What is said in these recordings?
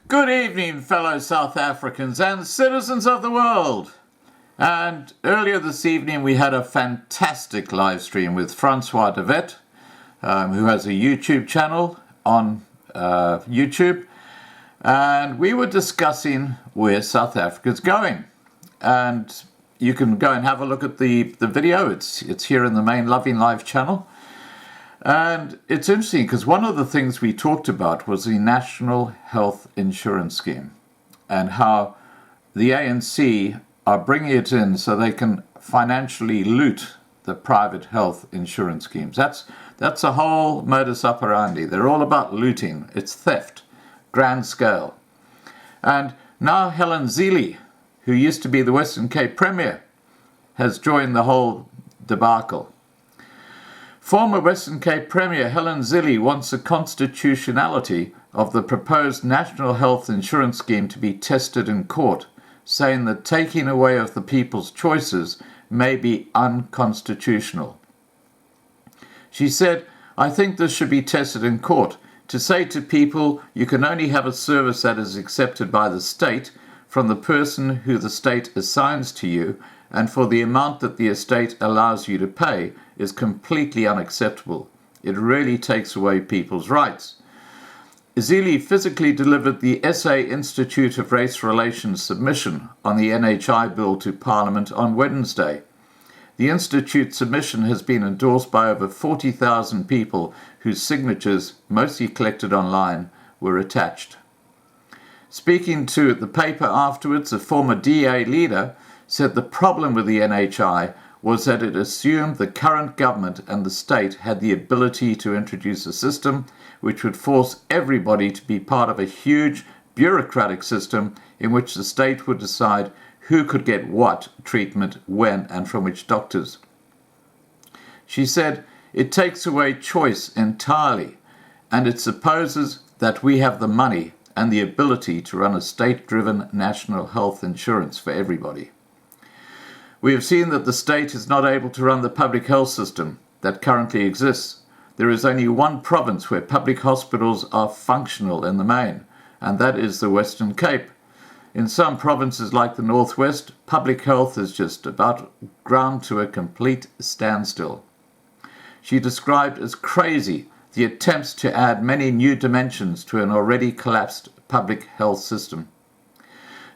Good evening, fellow South Africans and citizens of the world. And earlier this evening, we had a fantastic live stream with Francois de Wet, who has a YouTube channel on YouTube. And we were discussing where South Africa's going. And you can go and have a look at the video. It's here in the main Loving Life channel. And it's interesting because one of the things we talked about was the National Health Insurance Scheme and how the ANC are bringing it in so they can financially loot the private health insurance schemes. That's a whole modus operandi. They're all about looting. It's theft, grand scale. And now Helen Zille, who used to be the Western Cape Premier, has joined the whole debacle. Former Western Cape Premier Helen Zille wants the constitutionality of the proposed National Health Insurance Scheme to be tested in court, saying that taking away of the people's choices may be unconstitutional. She said, "I think this should be tested in court. To say to people you can only have a service that is accepted by the state from the person who the state assigns to you and for the amount that the estate allows you to pay is completely unacceptable. It really takes away people's rights." Zille physically delivered the SA Institute of Race Relations submission on the NHI bill to Parliament on Wednesday. The Institute submission has been endorsed by over 40,000 people whose signatures, mostly collected online, were attached. Speaking to the paper afterwards, a former DA leader said the problem with the NHI was that it assumed the current government and the state had the ability to introduce a system which would force everybody to be part of a huge bureaucratic system in which the state would decide who could get what treatment, when, and from which doctors. She said, "It takes away choice entirely, and it supposes that we have the money and the ability to run a state-driven national health insurance for everybody. We have seen that the state is not able to run the public health system that currently exists. There is only one province where public hospitals are functional in the main, and that is the Western Cape. In some provinces like the Northwest, public health is just about ground to a complete standstill." She described as crazy the attempts to add many new dimensions to an already collapsed public health system.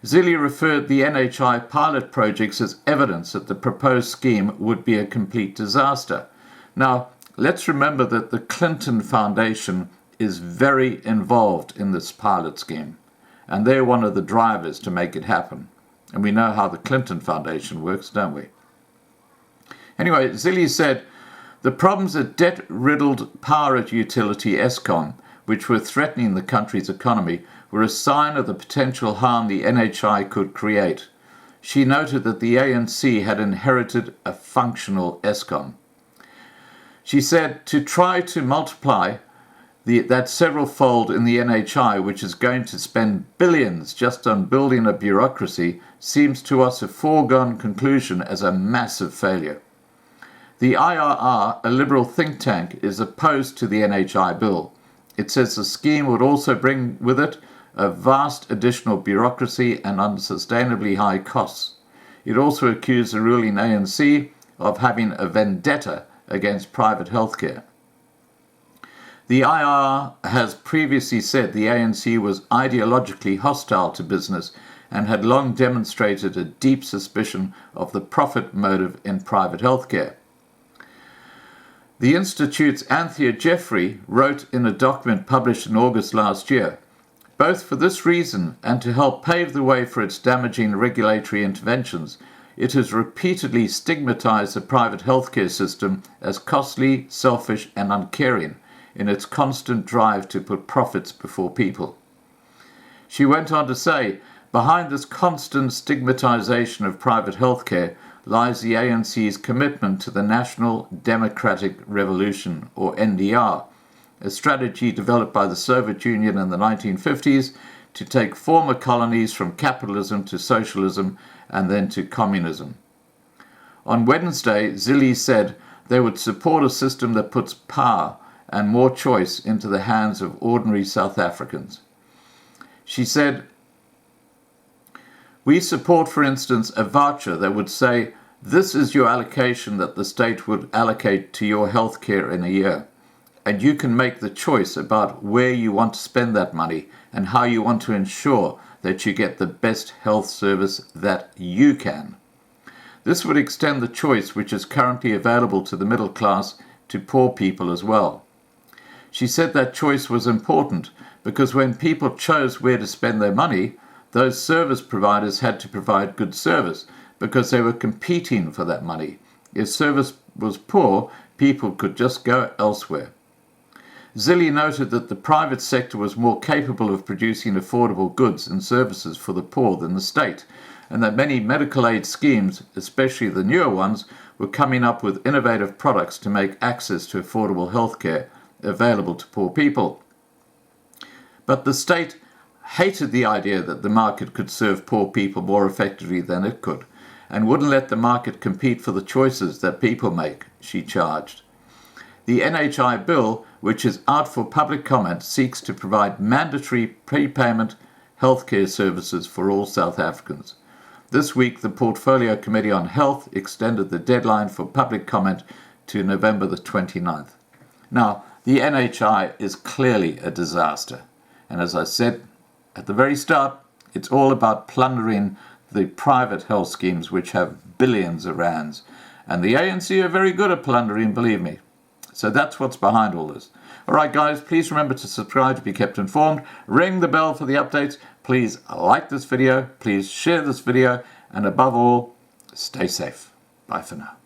Zille referred the NHI pilot projects as evidence that the proposed scheme would be a complete disaster. Now, let's remember that the Clinton Foundation is very involved in this pilot scheme, and they're one of the drivers to make it happen. And we know how the Clinton Foundation works, don't we? Anyway, Zille said, "The problems at debt-riddled power utility Eskom, which were threatening the country's economy, were a sign of the potential harm the NHI could create." She noted that the ANC had inherited a functional Eskom. She said, "To try to multiply that several-fold in the NHI, which is going to spend billions just on building a bureaucracy, seems to us a foregone conclusion as a massive failure." The IRR, a liberal think tank, is opposed to the NHI bill. It says the scheme would also bring with it a vast additional bureaucracy and unsustainably high costs. It also accused the ruling ANC of having a vendetta against private healthcare. The IRR has previously said the ANC was ideologically hostile to business and had long demonstrated a deep suspicion of the profit motive in private healthcare. The Institute's Anthea Jeffrey wrote in a document published in August last year, "Both for this reason and to help pave the way for its damaging regulatory interventions, it has repeatedly stigmatized the private healthcare system as costly, selfish, and uncaring in its constant drive to put profits before people." She went on to say, "Behind this constant stigmatization of private healthcare lies the ANC's commitment to the National Democratic Revolution, or NDR, a strategy developed by the Soviet Union in the 1950s to take former colonies from capitalism to socialism and then to communism." On Wednesday, Zille said they would support a system that puts power and more choice into the hands of ordinary South Africans. She said, we support, for instance, a voucher that would say, this is your allocation that the state would allocate to your health care in a year. And you can make the choice about where you want to spend that money and how you want to ensure that you get the best health service that you can. This would extend the choice which is currently available to the middle class to poor people as well. She said that choice was important because when people chose where to spend their money, those service providers had to provide good service because they were competing for that money. If service was poor, people could just go elsewhere. Zille noted that the private sector was more capable of producing affordable goods and services for the poor than the state, and that many medical aid schemes, especially the newer ones, were coming up with innovative products to make access to affordable healthcare available to poor people. But the state hated the idea that the market could serve poor people more effectively than it could, and wouldn't let the market compete for the choices that people make, she charged. The NHI bill, which is out for public comment, seeks to provide mandatory prepayment healthcare services for all South Africans. This week, the Portfolio Committee on Health extended the deadline for public comment to November the 29th. Now, the NHI is clearly a disaster. And as I said at the very start, it's all about plundering the private health schemes which have billions of rands. And the ANC are very good at plundering, believe me. So that's what's behind all this. All right, guys, please remember to subscribe to be kept informed. Ring the bell for the updates. Please like this video. Please share this video. And above all, stay safe. Bye for now.